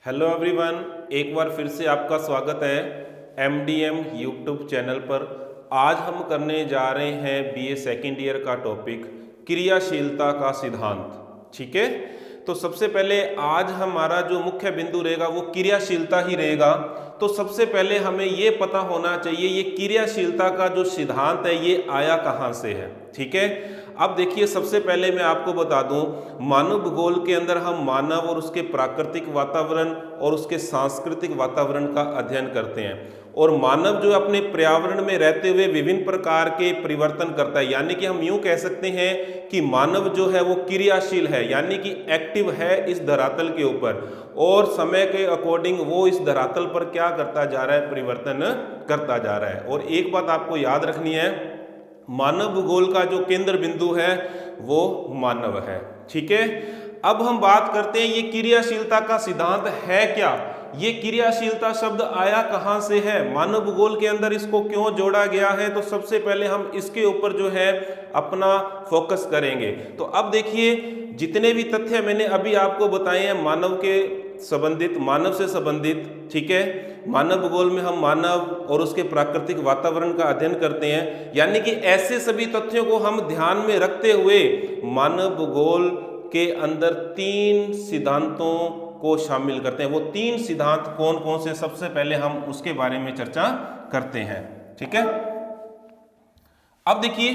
Hello everyone, एक बार फिर से आपका स्वागत है MDM यूट्यूब चैनल पर। आज हम करने जा रहे हैं BA सेकेंड ईयर का टॉपिक क्रियाशीलता का सिद्धांत। ठीक है, तो सबसे पहले आज हमारा जो मुख्य बिंदु रहेगा वो क्रियाशीलता ही रहेगा। तो सबसे पहले हमें ये पता होना चाहिए ये क्रियाशीलता का जो सिद्धांत है ये आया कहाँ से है। ठीक है, अब देखिए सबसे पहले मैं आपको बता दूं, मानव भूगोल के अंदर हम मानव और उसके प्राकृतिक वातावरण और उसके सांस्कृतिक वातावरण का अध्ययन करते हैं। और मानव जो अपने पर्यावरण में रहते हुए विभिन्न प्रकार के परिवर्तन करता है, यानी कि हम यूं कह सकते हैं कि मानव जो है वो क्रियाशील है, यानी कि एक्टिव है इस धरातल के ऊपर, और समय के अकॉर्डिंग वो इस धरातल पर क्या करता जा रहा है, परिवर्तन करता जा रहा है। और एक बात आपको याद रखनी है, मानव भूगोल का जो केंद्र बिंदु है वो मानव है। ठीक है, अब हम बात करते हैं ये क्रियाशीलता का सिद्धांत है क्या, ये क्रियाशीलता शब्द आया कहां से है, मानव भूगोल के अंदर इसको क्यों जोड़ा गया है। तो सबसे पहले हम इसके ऊपर जो है अपना फोकस करेंगे। तो अब देखिए जितने भी तथ्य मैंने अभी आपको बताए हैं मानव के संबंधित, मानव से संबंधित, ठीक है, मानव भूगोल में हम मानव और उसके प्राकृतिक वातावरण का अध्ययन करते हैं, यानी कि ऐसे सभी तथ्यों को हम ध्यान में रखते हुए मानव भूगोल के अंदर तीन सिद्धांतों को शामिल करते हैं। वो तीन सिद्धांत कौन कौन से, सबसे पहले हम उसके बारे में चर्चा करते हैं। ठीक है, अब देखिए,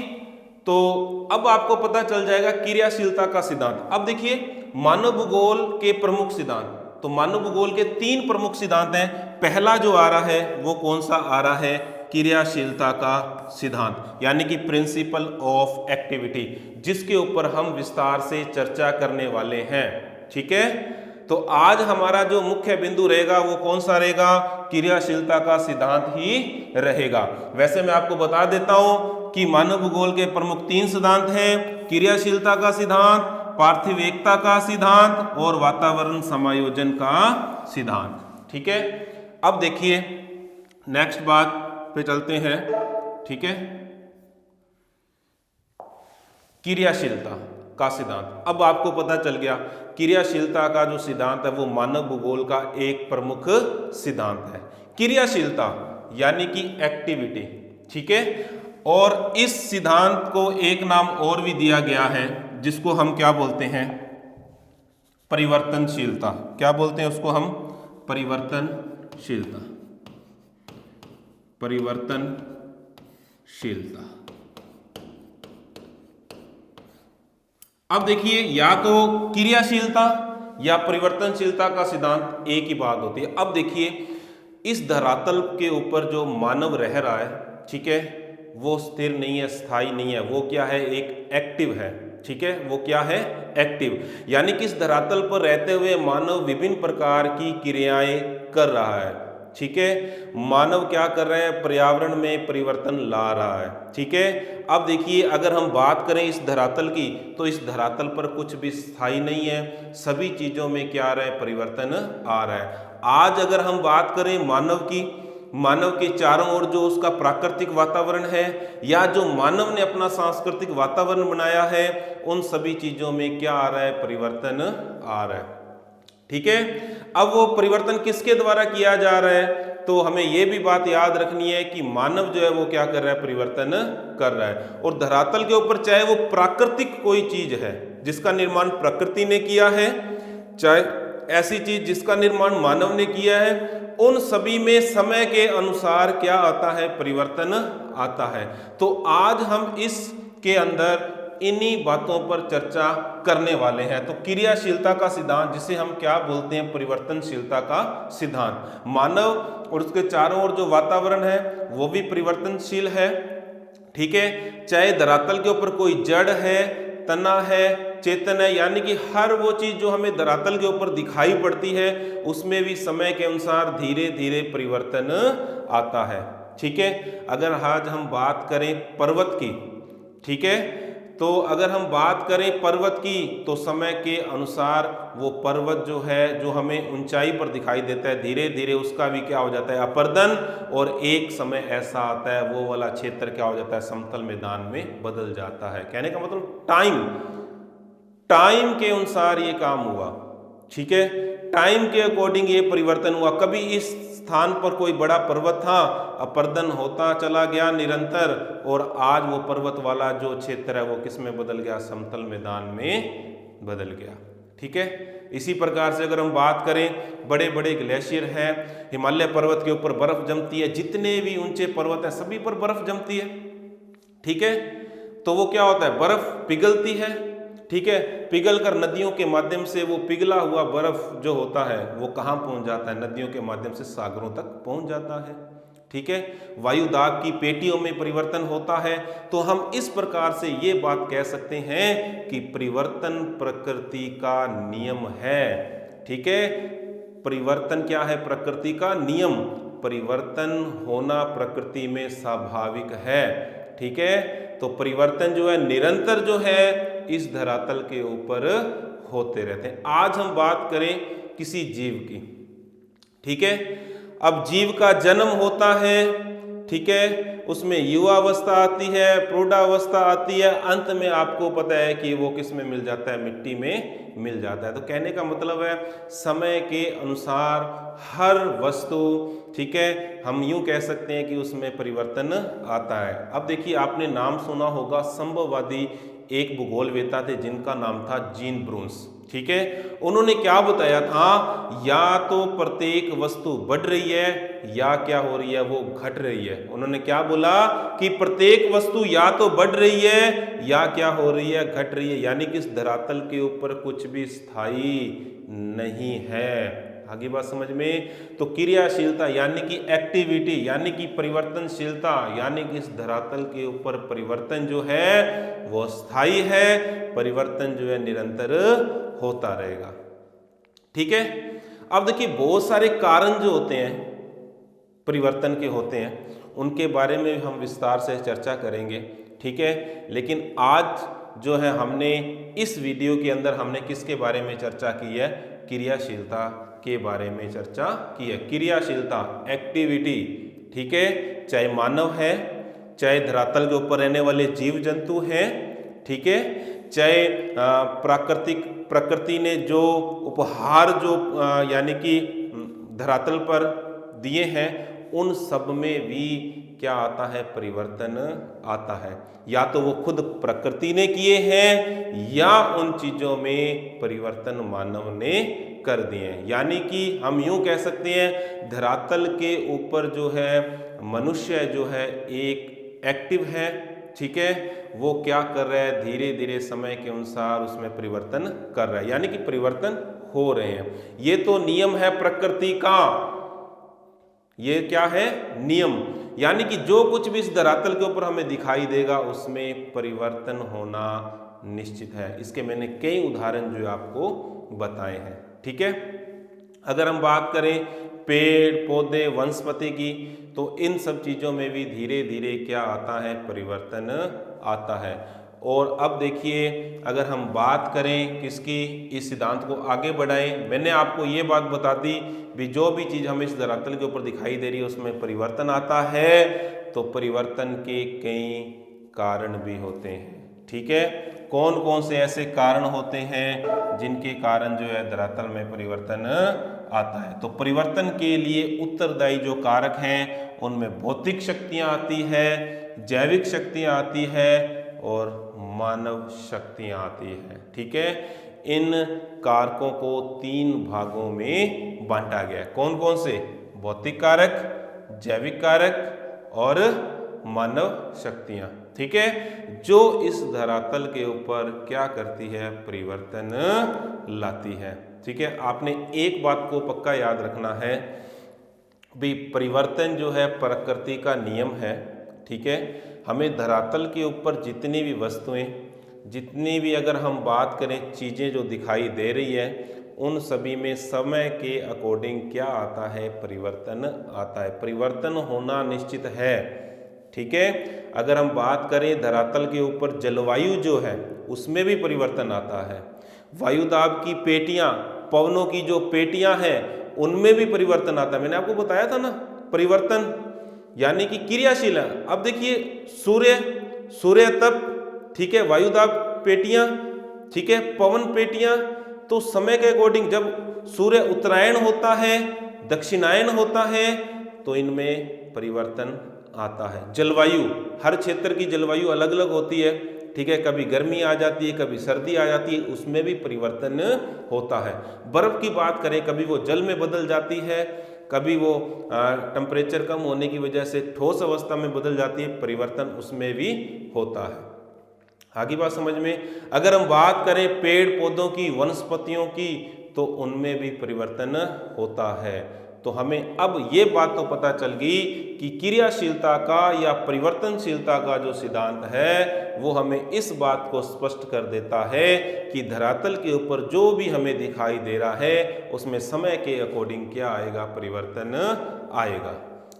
तो अब आपको पता चल जाएगा क्रियाशीलता का सिद्धांत। अब देखिए मानव भूगोल के प्रमुख सिद्धांत, तो मानव भूगोल के तीन प्रमुख सिद्धांत हैं। पहला जो आ रहा है वो कौन सा आ रहा है, क्रियाशीलता का सिद्धांत, यानी कि प्रिंसिपल ऑफ एक्टिविटी, जिसके ऊपर हम विस्तार से चर्चा करने वाले हैं। ठीक है, तो आज हमारा जो मुख्य बिंदु रहेगा वो कौन सा रहेगा, क्रियाशीलता का सिद्धांत ही रहेगा। वैसे मैं आपको बता देता हूं कि मानव भूगोल के प्रमुख तीन सिद्धांत हैं, क्रियाशीलता का सिद्धांत, पार्थिव एकता का सिद्धांत और वातावरण समायोजन का सिद्धांत। ठीक है, अब देखिए नेक्स्ट बात पे चलते हैं। ठीक है, क्रियाशीलता का सिद्धांत, अब आपको पता चल गया क्रियाशीलता का जो सिद्धांत है वो मानव भूगोल का एक प्रमुख सिद्धांत है। क्रियाशीलता यानी कि एक्टिविटी। ठीक है, और इस सिद्धांत को एक नाम और भी दिया गया है जिसको हम क्या बोलते हैं, परिवर्तनशीलता। क्या बोलते हैं उसको हम, परिवर्तनशीलता, परिवर्तनशीलता। अब देखिए या तो क्रियाशीलता या परिवर्तनशीलता का सिद्धांत एक ही बात होती है। अब देखिए इस धरातल के ऊपर जो मानव रह रहा है, ठीक है, वो स्थिर नहीं है, स्थायी नहीं है, वो क्या है, एक एक्टिव है। ठीक है, वो क्या है, एक्टिव, यानी कि इस धरातल पर रहते हुए मानव विभिन्न प्रकार की क्रियाएं कर रहा है। ठीक है, मानव क्या कर रहे हैं, पर्यावरण में परिवर्तन ला रहा है। ठीक है, अब देखिए अगर हम बात करें इस धरातल की, तो इस धरातल पर कुछ भी स्थायी नहीं है, सभी चीजों में क्या आ रहा है, परिवर्तन आ रहा है। आज अगर हम बात करें मानव की, मानव के चारों ओर जो उसका प्राकृतिक वातावरण है या जो मानव ने अपना सांस्कृतिक वातावरण बनाया है, उन सभी चीजों में क्या आ रहा है, परिवर्तन आ रहा है। ठीक है, अब वो परिवर्तन किसके द्वारा किया जा रहा है, तो हमें यह भी बात याद रखनी है कि मानव जो है वो क्या कर रहा है, परिवर्तन कर रहा है। और धरातल के ऊपर चाहे वो प्राकृतिक कोई चीज है जिसका निर्माण प्रकृति ने किया है, चाहे ऐसी चीज जिसका निर्माण मानव ने किया है, उन सभी में समय के अनुसार क्या आता है, परिवर्तन आता है। तो आज हम इसके अंदर इन्हीं बातों पर चर्चा करने वाले हैं। तो क्रियाशीलता का सिद्धांत, जिसे हम क्या बोलते हैं, परिवर्तनशीलता का सिद्धांत, मानव और उसके चारों ओर जो वातावरण है वो भी परिवर्तनशील है। ठीक है, चाहे धरातल के ऊपर कोई जड़ है, तना है, चेतन है, यानी कि हर वो चीज जो हमें धरातल के ऊपर दिखाई पड़ती है उसमें भी समय के अनुसार धीरे धीरे परिवर्तन आता है। ठीक है, अगर आज हम बात करें पर्वत की, ठीक है, तो अगर हम बात करें पर्वत की, तो समय के अनुसार वो पर्वत जो है, जो हमें ऊंचाई पर दिखाई देता है, धीरे धीरे उसका भी क्या हो जाता है, अपरदन, और एक समय ऐसा आता है वो वाला क्षेत्र क्या हो जाता है, समतल मैदान में बदल जाता है। कहने का मतलब टाइम के अनुसार ये काम हुआ। ठीक है, टाइम के अकॉर्डिंग ये परिवर्तन हुआ। कभी इस स्थान पर कोई बड़ा पर्वत था, अपर्दन होता चला गया निरंतर, और आज वो पर्वत वाला जो क्षेत्र है वो किस में बदल गया, समतल मैदान में बदल गया। ठीक है, इसी प्रकार से अगर हम बात करें, बड़े बड़े ग्लेशियर हैं, हिमालय पर्वत के ऊपर बर्फ जमती है, जितने भी ऊंचे पर्वत हैं सभी पर बर्फ जमती है। ठीक है, तो वो क्या होता है, बर्फ पिघलती है। ठीक है, पिघल कर नदियों के माध्यम से वो पिघला हुआ बर्फ जो होता है वो कहाँ पहुंच जाता है, नदियों के माध्यम से सागरों तक पहुंच जाता है। ठीक है, वायु दाब की पेटियों में परिवर्तन होता है। तो हम इस प्रकार से ये बात कह सकते हैं कि परिवर्तन प्रकृति का नियम है। ठीक है, परिवर्तन क्या है, प्रकृति का नियम। परिवर्तन होना प्रकृति में स्वाभाविक है। ठीक है, तो परिवर्तन जो है निरंतर जो है इस धरातल के ऊपर होते रहते हैं। आज हम बात करें किसी जीव की। ठीक है, अब जीव का जन्म होता है। ठीक है, उसमें युवावस्था आती है, प्रौढ़ावस्था आती है, अंत में आपको पता है कि वो किस में मिल जाता है, मिट्टी में मिल जाता है। तो कहने का मतलब है समय के अनुसार हर वस्तु, ठीक है, हम यूं कह सकते हैं कि उसमें परिवर्तन आता है। अब देखिए, आपने नाम सुना होगा, संभववादी एक भूगोलवेता थे जिनका नाम था जीन ब्रून्स। ठीक है, उन्होंने क्या बताया था, या तो प्रत्येक वस्तु बढ़ रही है या क्या हो रही है, वो घट रही है। उन्होंने क्या बोला कि प्रत्येक वस्तु या तो बढ़ रही है या क्या हो रही है, घट रही है, यानी कि इस धरातल के ऊपर कुछ भी स्थायी नहीं है। आगे बात समझ में? तो क्रियाशीलता यानी कि एक्टिविटी यानी कि परिवर्तनशीलता यानी कि इस धरातल के ऊपर परिवर्तन जो है वो स्थायी है, परिवर्तन जो है निरंतर होता रहेगा। ठीक है, अब देखिए बहुत सारे कारण जो होते हैं परिवर्तन के होते हैं, उनके बारे में हम विस्तार से चर्चा करेंगे। ठीक है, लेकिन आज जो है हमने इस वीडियो के अंदर हमने किसके बारे में चर्चा की है, क्रियाशीलता के बारे में चर्चा की है। क्रियाशीलता, एक्टिविटी, ठीक है, चाहे मानव है, चाहे धरातल के ऊपर रहने वाले जीव जंतु हैं, ठीक है, चाहे प्रकृति ने जो उपहार जो यानी कि धरातल पर दिए हैं, उन सब में भी क्या आता है, परिवर्तन आता है। या तो वो खुद प्रकृति ने किए हैं या उन चीजों में परिवर्तन मानव ने कर दिए हैं। यानी कि हम यूं कह सकते हैं धरातल के ऊपर जो है मनुष्य जो है एक एक्टिव है। ठीक है, वो क्या कर रहा है, धीरे धीरे समय के अनुसार उसमें परिवर्तन कर रहा है, यानी कि परिवर्तन हो रहे हैं। ये तो नियम है प्रकृति का, ये क्या है, नियम। यानी कि जो कुछ भी इस धरातल के ऊपर हमें दिखाई देगा उसमें परिवर्तन होना निश्चित है। इसके मैंने कई उदाहरण जो आपको बताए हैं। ठीक है, अगर हम बात करें पेड़ पौधे वनस्पति की, तो इन सब चीज़ों में भी धीरे धीरे क्या आता है, परिवर्तन आता है। और अब देखिए, अगर हम बात करें किसकी, इस सिद्धांत को आगे बढ़ाएं, मैंने आपको ये बात बता दी भी जो भी चीज़ हमें इस धरातल के ऊपर दिखाई दे रही है उसमें परिवर्तन आता है, तो परिवर्तन के कई कारण भी होते हैं। ठीक है, कौन कौन से ऐसे कारण होते हैं जिनके कारण जो है धरातल में परिवर्तन आता है। तो परिवर्तन के लिए उत्तरदायी जो कारक हैं उनमें भौतिक शक्तियाँ आती है, जैविक शक्तियाँ आती है और मानव शक्तियाँ आती है। ठीक है, इन कारकों को 3 भागों में बांटा गया है। कौन कौन से, भौतिक कारक, जैविक कारक और मानव शक्तियाँ। ठीक है, जो इस धरातल के ऊपर क्या करती है, परिवर्तन लाती है। ठीक है, आपने एक बात को पक्का याद रखना है भी, परिवर्तन जो है प्रकृति का नियम है। ठीक है, हमें धरातल के ऊपर जितनी भी वस्तुएं, जितनी भी अगर हम बात करें चीज़ें जो दिखाई दे रही है, उन सभी में समय के अकॉर्डिंग क्या आता है, परिवर्तन आता है। परिवर्तन होना निश्चित है। ठीक है, अगर हम बात करें धरातल के ऊपर जलवायु जो है उसमें भी परिवर्तन आता है। वायुदाब की पेटियां, पवनों की जो पेटियां हैं उनमें भी परिवर्तन आता है। मैंने आपको बताया था ना, परिवर्तन यानी कि क्रियाशील है। अब देखिए सूर्य तप, ठीक है, वायुदाब पेटियां, ठीक है, पवन पेटियां, तो समय के अकॉर्डिंग जब सूर्य उत्तरायण होता है, दक्षिणायन होता है, तो इनमें परिवर्तन आता है। जलवायु, हर क्षेत्र की जलवायु अलग अलग होती है, ठीक है, कभी गर्मी आ जाती है, कभी सर्दी आ जाती है, उसमें भी परिवर्तन होता है। बर्फ की बात करें, कभी वो जल में बदल जाती है, कभी वो टेम्परेचर कम होने की वजह से ठोस अवस्था में बदल जाती है, परिवर्तन उसमें भी होता है। आगे बात समझ में। अगर हम बात करें पेड़ पौधों की, वनस्पतियों की, तो उनमें भी परिवर्तन होता है। तो हमें अब ये बात तो पता चल गई कि क्रियाशीलता का या परिवर्तनशीलता का जो सिद्धांत है वो हमें इस बात को स्पष्ट कर देता है कि धरातल के ऊपर जो भी हमें दिखाई दे रहा है उसमें समय के अकॉर्डिंग क्या आएगा, परिवर्तन आएगा।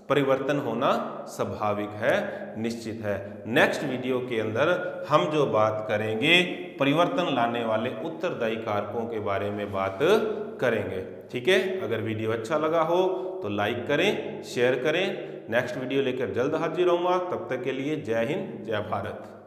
परिवर्तन होना स्वाभाविक है, निश्चित है। नेक्स्ट वीडियो के अंदर हम जो बात करेंगे परिवर्तन लाने वाले उत्तरदायी कारकों के बारे में बात करेंगे, ठीक है। अगर वीडियो अच्छा लगा हो तो लाइक करें, शेयर करें। नेक्स्ट वीडियो लेकर जल्द हाजिर होऊंगा, तब तक के लिए जय हिंद, जय भारत।